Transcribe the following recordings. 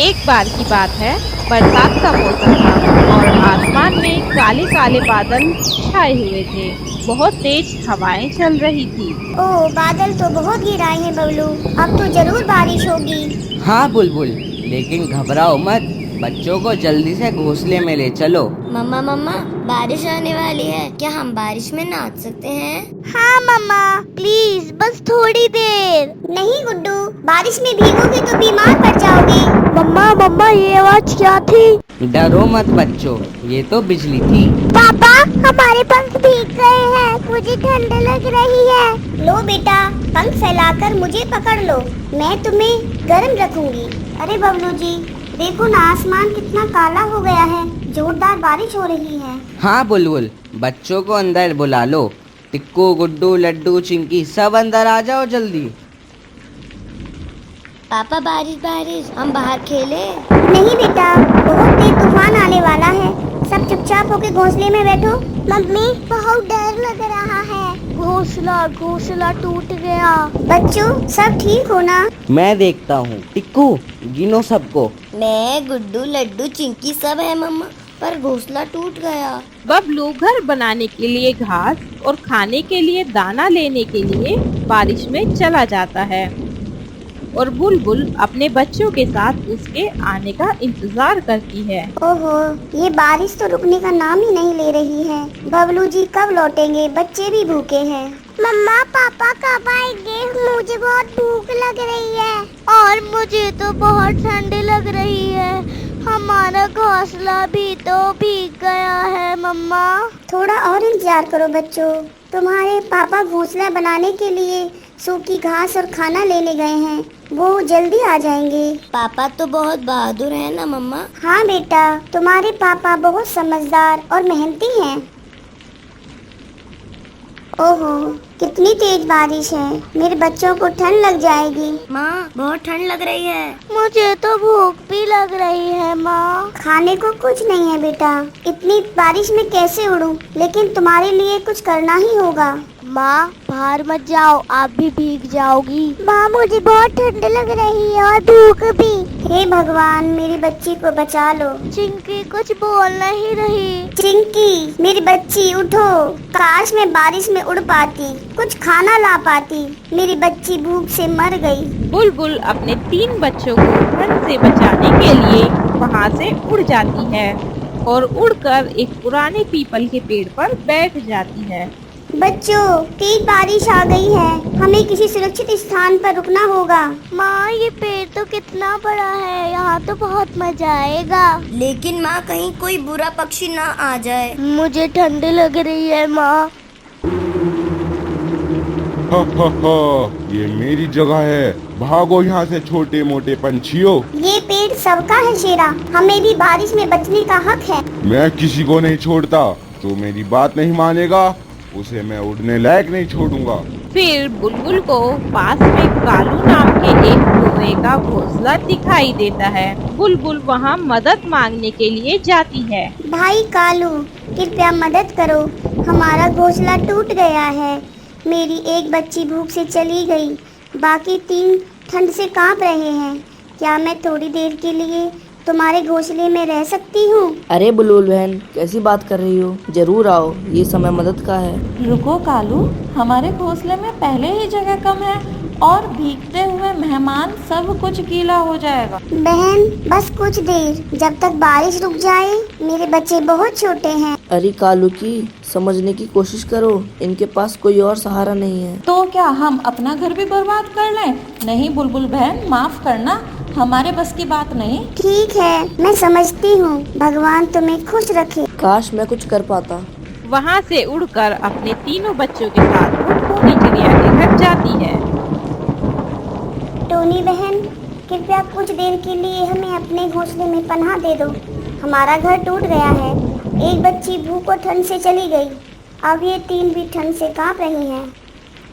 एक बार की बात है, बरसात का मौसम था और आसमान में काले काले बादल छाए हुए थे। बहुत तेज हवाएं चल रही थी। ओह, बादल तो बहुत गिराए हैं बबलू। अब तो जरूर बारिश होगी। हाँ बुलबुल, लेकिन घबराओ मत। बच्चों को जल्दी से घोंसले में ले चलो। मम्मा मम्मा, बारिश आने वाली है, क्या हम बारिश में नाच सकते हैं? हाँ मम्मा, प्लीज बस थोड़ी देर। नहीं गुड्डू, बारिश में भीगोगे तो बीमार पड़ जाओगे। मम्मा मम्मा, ये आवाज क्या थी? डरो मत बच्चों, ये तो बिजली थी। पापा, हमारे पंख भीग गए हैं, मुझे ठंड लग रही है। लो बेटा, पंख फैलाकर मुझे पकड़ लो, मैं तुम्हें गर्म रखूंगी। अरे बबलू जी, देखो ना, आसमान कितना काला हो गया है, जोरदार बारिश हो रही है। हाँ बुलबुल, बच्चों को अंदर बुला लो। टिक्कू, गुड्डू, लड्डू, चिंकी, सब अंदर आ जाओ जल्दी। पापा, बारिश बारिश, हम बाहर खेले? नहीं बेटा, बहुत तेज तूफान आने वाला है, सब चुपचाप होके घोंसले में बैठो। मम्मी, बहुत डर लग रहा है। घोंसला टूट गया। बच्चों, सब ठीक हो ना? मैं देखता हूँ। टिक्कू, गिनो सबको। मैं, गुड्डू, लड्डू, चिंकी सब है मम्मा, पर घोंसला टूट गया। बबलू घर बनाने के लिए घास और खाने के लिए दाना लेने के लिए बारिश में चला जाता है और बुलबुल अपने बच्चों के साथ उसके आने का इंतजार करती है। ओहो, ये बारिश तो रुकने का नाम ही नहीं ले रही है। बबलू जी कब लौटेंगे? बच्चे भी भूखे हैं। मम्मा पापा कब आएंगे? मुझे बहुत भूख लग रही है। और मुझे तो बहुत ठंड लग रही है। हमारा घोंसला भी तो भीग गया है मम्मा। थोड़ा और इंतजार करो बच्चों, तुम्हारे पापा घोंसला बनाने के लिए सूखी घास और खाना लेने गए हैं, वो जल्दी आ जाएंगे। पापा तो बहुत बहादुर है ना मम्मा? हाँ बेटा, तुम्हारे पापा बहुत समझदार और मेहनती हैं। ओहो, कितनी तेज बारिश है, मेरे बच्चों को ठंड लग जाएगी। माँ, बहुत ठंड लग रही है। मुझे तो भूख भी लग रही है माँ। खाने को कुछ नहीं है बेटा, इतनी बारिश में कैसे उड़ूं? लेकिन तुम्हारे लिए कुछ करना ही होगा। माँ, बाहर मत जाओ, आप भी भीग जाओगी। माँ, मुझे बहुत ठंड लग रही है और भूख भी। हे भगवान, मेरी बच्ची को बचा लो। चिंकी कुछ बोल नहीं रही। चिंकी, मेरी बच्ची उठो, काश मैं बारिश में उड़ पाती, कुछ खाना ला पाती। मेरी बच्ची भूख से मर गई। बुलबुल अपने 3 बच्चों को ठंड से बचाने के लिए वहाँ से उड़ जाती है और उड़कर एक पुराने पीपल के पेड़ पर बैठ जाती है। बच्चों, तेज बारिश आ गई है, हमें किसी सुरक्षित स्थान पर रुकना होगा। माँ, ये पेड़ तो कितना बड़ा है, यहाँ तो बहुत मजा आएगा। लेकिन माँ, कहीं कोई बुरा पक्षी ना आ जाए। मुझे ठंड लग रही है माँ। हा हा हा, ये मेरी जगह है, भागो यहाँ से छोटे मोटे पंछियों। ये पेड़ सबका है शेरा, हमें भी बारिश में बचने का हक है। मैं किसी को नहीं छोड़ता, जो मेरी बात नहीं मानेगा उसे मैं उड़ने लायक नहीं छोड़ूंगा। फिर बुलबुल को पास में कालू नाम के एक कौवे का घोंसला दिखाई देता है। बुलबुल वहाँ मदद मांगने के लिए जाती है। भाई कालू, कृपया मदद करो, हमारा घोंसला टूट गया है, मेरी एक बच्ची भूख से चली गई, बाकी 3 ठंड से कांप रहे हैं। क्या मैं थोड़ी देर के लिए तुम्हारे घोंसले में रह सकती हूँ? अरे बुलबुल बहन, कैसी बात कर रही हो? जरूर आओ, ये समय मदद का है। रुको कालू, हमारे घोंसले में पहले ही जगह कम है और भीगते हुए मेहमान सब कुछ गीला हो जाएगा। बहन, बस कुछ देर, जब तक बारिश रुक जाए, मेरे बच्चे बहुत छोटे हैं। अरे कालू की, समझने की कोशिश करो, इनके पास कोई और सहारा नहीं है। तो क्या हम अपना घर भी बर्बाद कर लें? नहीं बुलबुल बहन, माफ करना, हमारे बस की बात नहीं। ठीक है, मैं समझती हूँ, भगवान तुम्हें खुश रखे। काश मैं कुछ कर पाता। वहाँ से उड़कर अपने 3 बच्चों के साथ वो टोनी चिड़िया के घर जाती है। टोनी बहन, कृपया कुछ देर के लिए हमें अपने घोंसले में पनाह दे दो, हमारा घर टूट गया है, एक बच्ची भूख और ठंड से चली गई, अब ये 3 भी ठंड से कांप रही हैं।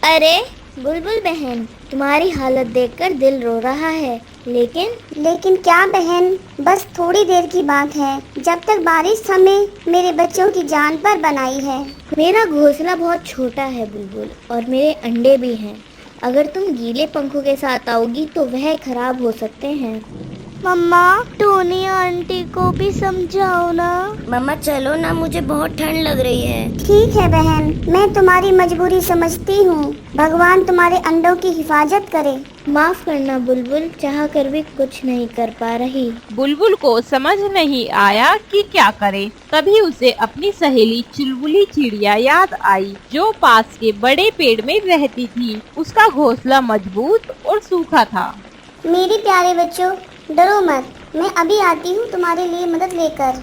अरे बुलबुल बहन, तुम्हारी हालत देखकर दिल रो रहा है। लेकिन क्या बहन, बस थोड़ी देर की बात है, जब तक बारिश थमे, मेरे बच्चों की जान पर बनाई है। मेरा घोंसला बहुत छोटा है बुलबुल, और मेरे अंडे भी हैं। अगर तुम गीले पंखों के साथ आओगी तो वह खराब हो सकते हैं। मम्मा टोनी आंटी को भी समझाओ ना। मम्मा चलो ना, मुझे बहुत ठंड लग रही है। ठीक है बहन, मैं तुम्हारी मजबूरी समझती हूँ। भगवान तुम्हारे अंडों की हिफाजत करे। माफ करना बुलबुल, चाह कर भी कुछ नहीं कर पा रही। बुलबुल को समझ नहीं आया कि क्या करे। तभी उसे अपनी सहेली चुलबुली चिड़िया याद आई, जो पास के बड़े पेड़ में रहती थी। उसका घोंसला मजबूत और सूखा था। मेरे प्यारे बच्चों, डरो मत, मैं अभी आती हूँ तुम्हारे लिए मदद लेकर।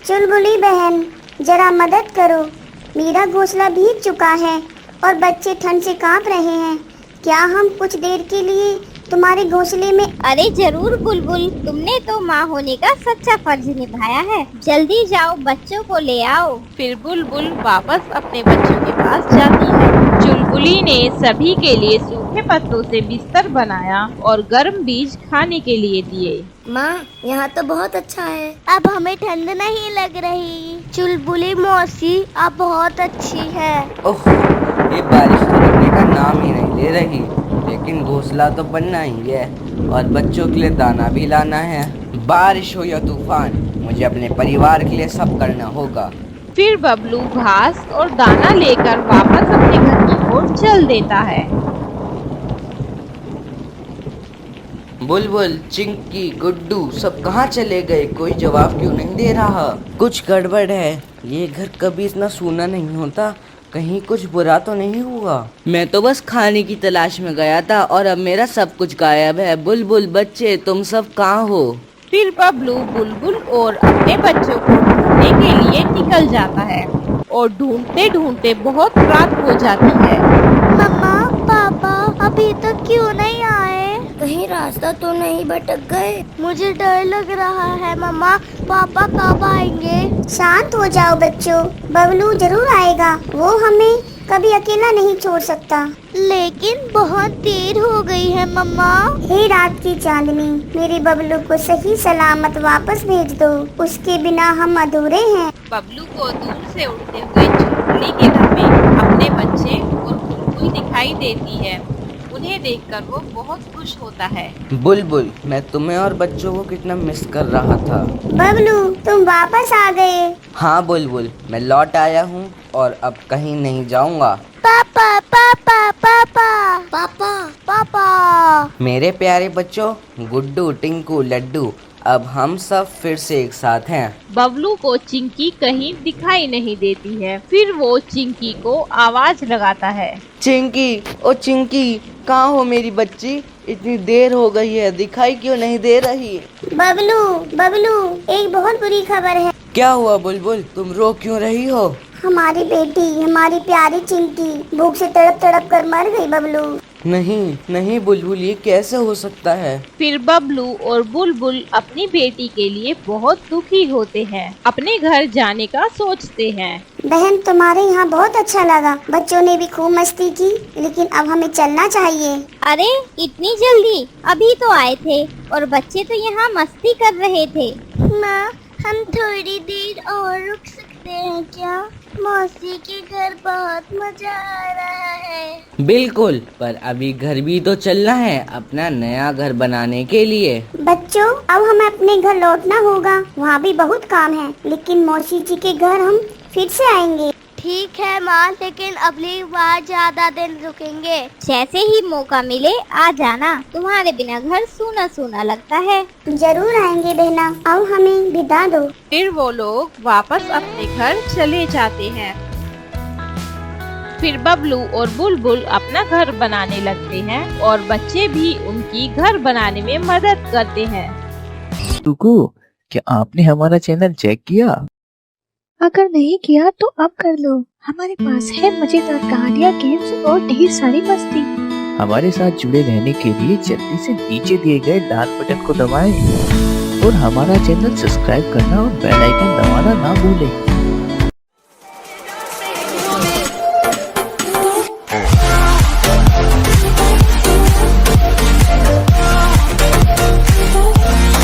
चुलबुली बहन, जरा मदद करो, मेरा घोंसला भीग चुका है और बच्चे ठंड से कांप रहे हैं। क्या हम कुछ देर के लिए तुम्हारे घोंसले में? अरे जरूर बुलबुल, तुमने तो माँ होने का सच्चा फर्ज निभाया है। जल्दी जाओ, बच्चों को ले आओ। फिर बुलबुल वापस अपने बच्चों के पास जाती है। चुलबुली ने सभी के लिए सूखे पत्तों से बिस्तर बनाया और गर्म बीज खाने के लिए दिए। माँ, यहाँ तो बहुत अच्छा है। अब हमें ठंड नहीं लग रही। चुलबुली मौसी अब बहुत अच्छी है। ओह, ये बारिश तो रुकने का नाम ही नहीं ले रही। लेकिन घोंसला तो बनना ही है और बच्चों के लिए दाना भी लाना है। बारिश हो या तूफान, मुझे अपने परिवार के लिए सब करना होगा। फिर बबलू घास और दाना लेकर वापस अपने घर की ओर चल देता है। बुलबुल, चिंकी, गुड्डू सब कहाँ चले गए? कोई जवाब क्यों नहीं दे रहा? कुछ गड़बड़ है। ये घर कभी इतना सूना नहीं होता। कहीं कुछ बुरा तो नहीं हुआ? मैं तो बस खाने की तलाश में गया था और अब मेरा सब कुछ गायब है। बुलबुल बच्चे, तुम सब कहाँ हो? फिर बबलू बुलबुल और अपने बच्चों को ढूंढने के लिए निकल जाता है और ढूंढते ढूंढते बहुत रात हो जाती है। मम्मा पापा अभी तक क्यों नहीं आए? कहीं रास्ता तो नहीं भटक गए? मुझे डर लग रहा है मम्मा, पापा कब आएंगे? शांत हो जाओ बच्चों, बबलू जरूर आएगा। वो हमें कभी अकेला नहीं छोड़ सकता। लेकिन बहुत देर हो गई है मम्मा। हे रात की चांदनी, मेरे बबलू को सही सलामत वापस भेज दो। उसके बिना हम अधूरे हैं। बबलू को दूर से उड़ते हुए चुलबुली के घर में अपने बच्चे और बुलबुल दिखाई देती है। उन्हें देखकर वो बहुत खुश होता है। बुलबुल, मैं तुम्हें और बच्चों को कितना मिस कर रहा था। बबलू तुम वापस आ गए। हाँ बुलबुल, मैं लौट आया हूँ और अब कहीं नहीं जाऊँगा। पापा पापा पापा पापा, पापा। मेरे प्यारे बच्चों, गुड्डू, टिंकू, लड्डू, अब हम सब फिर से एक साथ हैं। बबलू को चिंकी कहीं दिखाई नहीं देती है। फिर वो चिंकी को आवाज लगाता है। चिंकी, ओ चिंकी, कहाँ हो मेरी बच्ची? इतनी देर हो गई है, दिखाई क्यों नहीं दे रही? बबलू बबलू, एक बहुत बुरी खबर है। क्या हुआ बुलबुल, तुम रो क्यों रही हो? हमारी बेटी, हमारी प्यारी चिंकी भूख से तड़प तड़प कर मर गई बबलू। नहीं नहीं बुलबुल, ये कैसे हो सकता है? फिर बबलू और बुलबुल अपनी बेटी के लिए बहुत दुखी होते हैं। अपने घर जाने का सोचते हैं। बहन तुम्हारे यहाँ बहुत अच्छा लगा, बच्चों ने भी खूब मस्ती की, लेकिन अब हमें चलना चाहिए। अरे इतनी जल्दी? अभी तो आए थे और बच्चे तो यहाँ मस्ती कर रहे थे। माँ, हम थोड़ी देर और रुक सकते हैं क्या? मौसी के घर बहुत मजा आ रहा है। बिल्कुल, पर अभी घर भी तो चलना है अपना नया घर बनाने के लिए। बच्चों, अब हमें अपने घर लौटना होगा। वहाँ भी बहुत काम है, लेकिन मौसी जी के घर हम फिर से आएंगे। ठीक है माँ, लेकिन अगली बार ज्यादा दिन रुकेंगे। जैसे ही मौका मिले आ जाना, तुम्हारे बिना घर सूना सूना लगता है। जरूर आएंगे बहना, अब हमें विदा दो। फिर वो लोग वापस अपने घर चले जाते हैं। फिर बबलू और बुलबुल अपना घर बनाने लगते हैं और बच्चे भी उनकी घर बनाने में मदद करते हैं। टुकू, क्या आपने हमारा चैनल चेक किया? अगर नहीं किया तो अब कर लो। हमारे पास है मजेदार कहानियाँ, गेम्स और ढेर सारी मस्ती। हमारे साथ जुड़े रहने के लिए जल्दी से नीचे दिए गए लाल बटन को दबाएं और हमारा चैनल सब्सक्राइब करना और बेल आइकन दबाना ना भूलें।